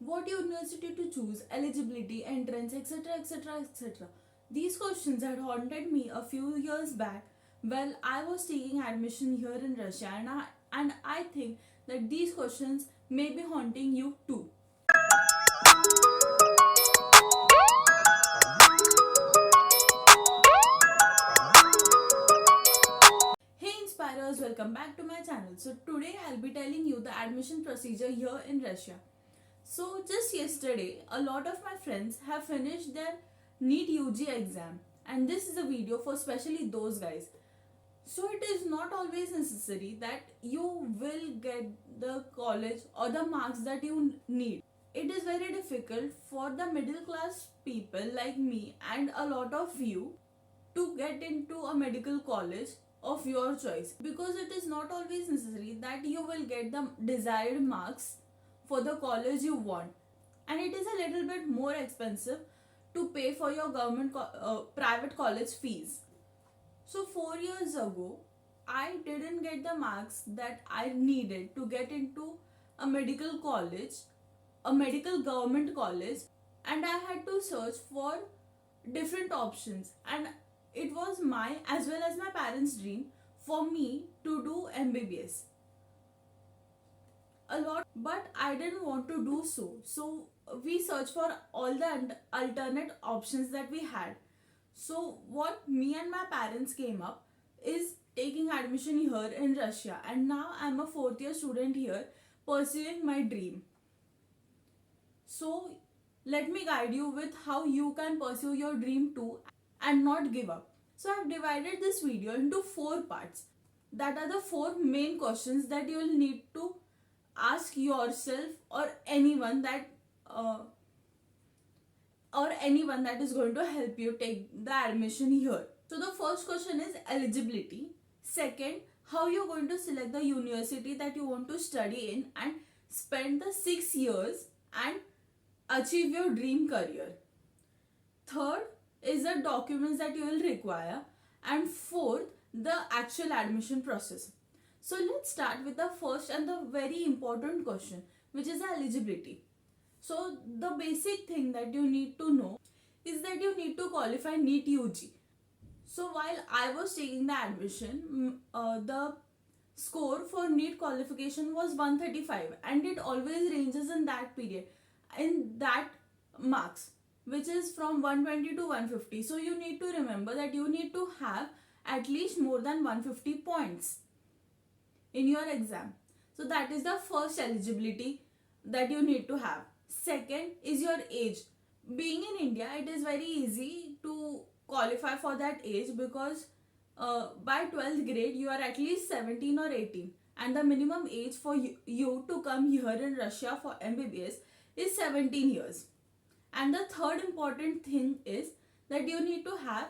what university to choose, eligibility, entrance, etc., etc., etc. These questions had haunted me a few years back while I was taking admission here in Russia, and I think that these questions may be haunting you too. Hey Inspirers, welcome back to my channel. So today I'll be telling you the admission procedure here in Russia. So just yesterday, a lot of my friends have finished their NEET UG exam, and this is a video for especially those guys. So it is not always necessary that you will get the college or the marks that you need. It is very difficult for the middle class people like me and a lot of you to get into a medical college of your choice, because it is not always necessary that you will get the desired marks for the college you want, and it is a little bit more expensive to pay for your private college fees. So 4 years ago I didn't get the marks that I needed to get into a medical college, a medical government college, and I had to search for different options, and it was my as well as my parents' dream for me to do MBBS a lot, but I didn't want to do so we searched for all the alternate options that we had. So what me and my parents came up is taking admission here in Russia, and now I'm a fourth year student here pursuing my dream. So let me guide you with how you can pursue your dream too and not give up. So I've divided this video into 4 parts. That are the 4 main questions that you will need to ask yourself or anyone that is going to help you take the admission here. So the first question is eligibility. Second, how you're going to select the university that you want to study in and spend the 6 years and achieve your dream career. Third is the documents that you will require, and fourth, the actual admission process. So let's start with the first and the very important question, which is eligibility. So the basic thing that you need to know is that you need to qualify NEET UG. So while I was taking the admission, the score for NEET qualification was 135, and it always ranges in that period, in that marks, which is from 120 to 150. So you need to remember that you need to have at least more than 150 points in your exam. So that is the first eligibility that you need to have. Second is your age. Being in India, it is very easy to qualify for that age, because by 12th grade you are at least 17 or 18, and the minimum age for you to come here in Russia for MBBS is 17 years. And the third important thing is that you need to have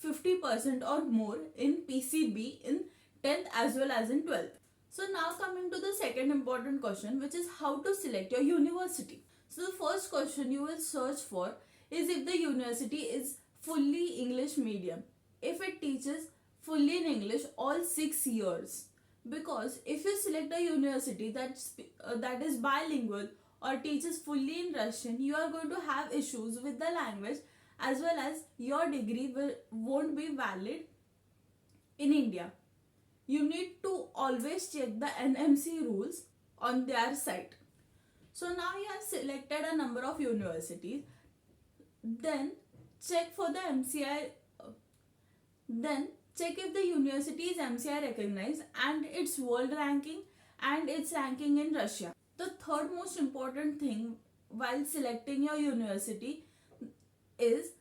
50% or more in PCB in 10th as well as in 12th. So now coming to the second important question, which is how to select your university. So the first question you will search for is if the university is fully English medium, if it teaches fully in English all 6 years. Because if you select a university that is bilingual or teaches fully in Russian, you are going to have issues with the language, as well as your degree won't be valid in India. You need to always check the NMC rules on their site. So now you have selected a number of universities. Then check for the MCI. Then check if the university is MCI recognized and its world ranking and its ranking in Russia. The third most important thing while selecting your university is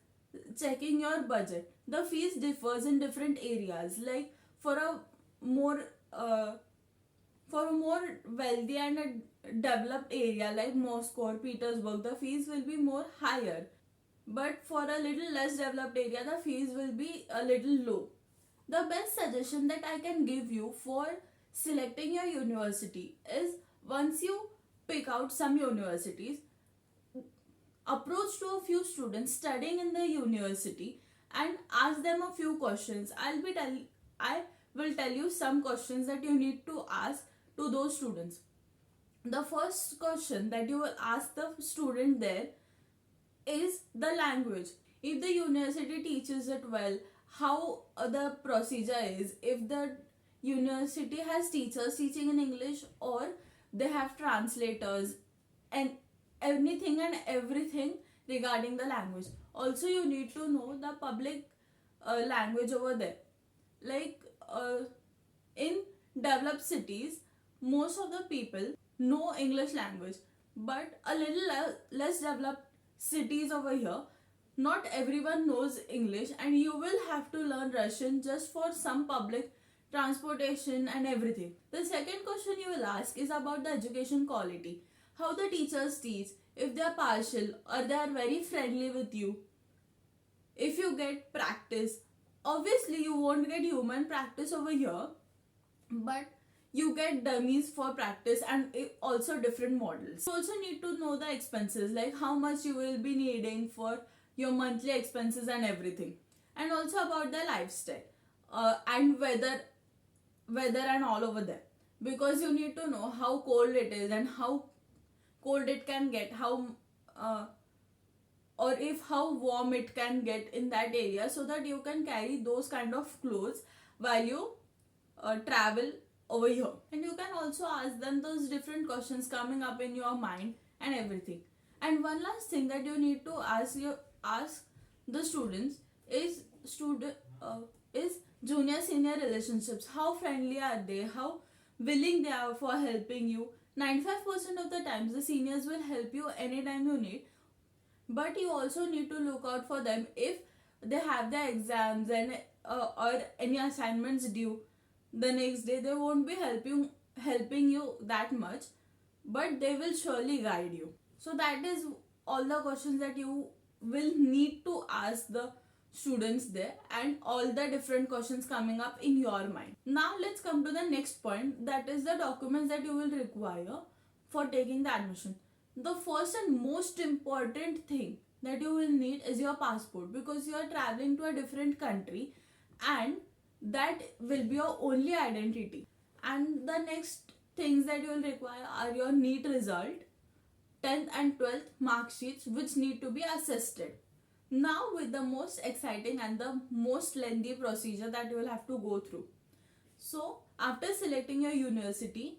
checking your budget. The fees differs in different areas. Like for a more wealthy and a developed area like Moscow or Petersburg, the fees will be more higher. But for a little less developed area, the fees will be a little low. The best suggestion that I can give you for selecting your university is, once you pick out some universities, approach to a few students studying in the university and ask them a few questions. I will tell you some questions that you need to ask to those students. The first question that you will ask the student there is the language. If the university teaches it well, how the procedure is, if the university has teachers teaching in English, or they have translators, and anything and everything regarding the language. Also, you need to know the public language over there. Like in developed cities, most of the people know English language, but a little less developed cities over here, not everyone knows English, and you will have to learn Russian just for some public transportation and everything. The second question you will ask is about the education quality. How the teachers teach, if they are partial or they are very friendly with you. If you get practice, obviously you won't get human practice over here, but you get dummies for practice and also different models. You also need to know the expenses, like how much you will be needing for your monthly expenses and everything, and also about the lifestyle and weather and all over there, because you need to know how cold it is and how cold it can get, how or if how warm it can get in that area, so that you can carry those kind of clothes while you travel over here. And you can also ask them those different questions coming up in your mind and everything. And one last thing that you need to ask the students is is junior senior relationships. How friendly are they? How willing they are for helping you? 95% of the times the seniors will help you anytime you need, but you also need to look out for them if they have their exams and or any assignments due the next day. They won't be helping you that much, but they will surely guide you. So that is all the questions that you will need to ask the students there, and all the different questions coming up in your mind. Now let's come to the next point, that is the documents that you will require for taking the admission. The first and most important thing that you will need is your passport, because you are traveling to a different country and that will be your only identity. And the next things that you will require are your NEET result, 10th and 12th mark sheets, which need to be assessed. Now with the most exciting and the most lengthy procedure that you will have to go through. So after selecting your university,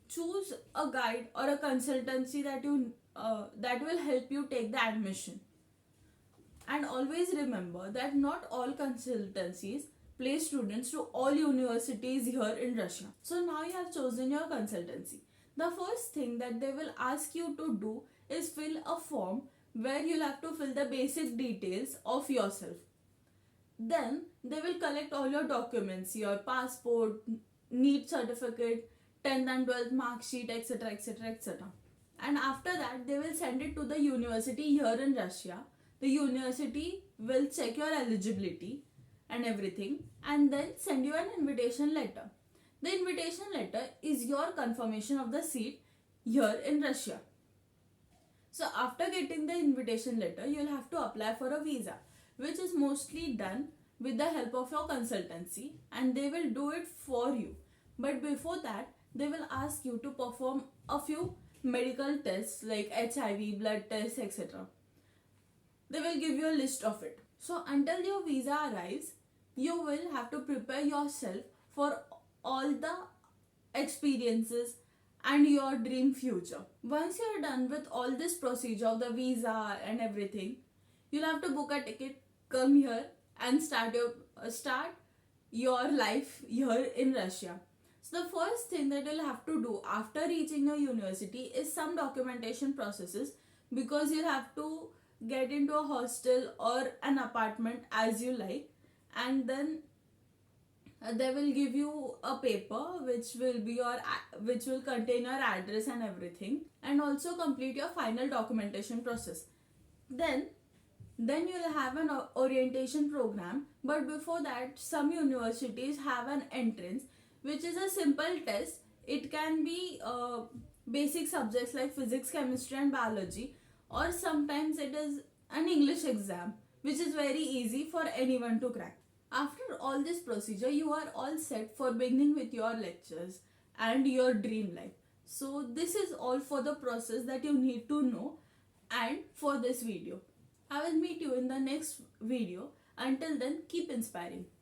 choose a guide or a consultancy that will help you take the admission. And always remember that not all consultancies place students to all universities here in Russia. So now you have chosen your consultancy. The first thing that they will ask you to do is fill a form where you'll have to fill the basic details of yourself. Then they will collect all your documents, your passport, NEET certificate, 10th and 12th mark sheet, etc, etc, etc. And after that they will send it to the university here in Russia. The university will check your eligibility and everything, and then send you an invitation letter. The invitation letter is your confirmation of the seat here in Russia. So after getting the invitation letter, you'll have to apply for a visa, which is mostly done with the help of your consultancy, and they will do it for you. But before that, they will ask you to perform a few medical tests like HIV, blood tests, etc. They will give you a list of it. So until your visa arrives, you will have to prepare yourself for all the experiences and your dream future. Once you are done with all this procedure of the visa and everything, you'll have to book a ticket, come here and start your life here in Russia. So the first thing that you'll have to do after reaching your university is some documentation processes, because you'll have to get into a hostel or an apartment as you like, and then they will give you a paper which will contain your address and everything, and also complete your final documentation process. Then you'll have an orientation program. But before that, some universities have an entrance, which is a simple test. It can be basic subjects like physics, chemistry and biology, or sometimes it is an English exam, which is very easy for anyone to crack. After all this procedure, you are all set for beginning with your lectures and your dream life. So this is all for the process that you need to know and for this video. I will meet you in the next video. Until then, keep inspiring.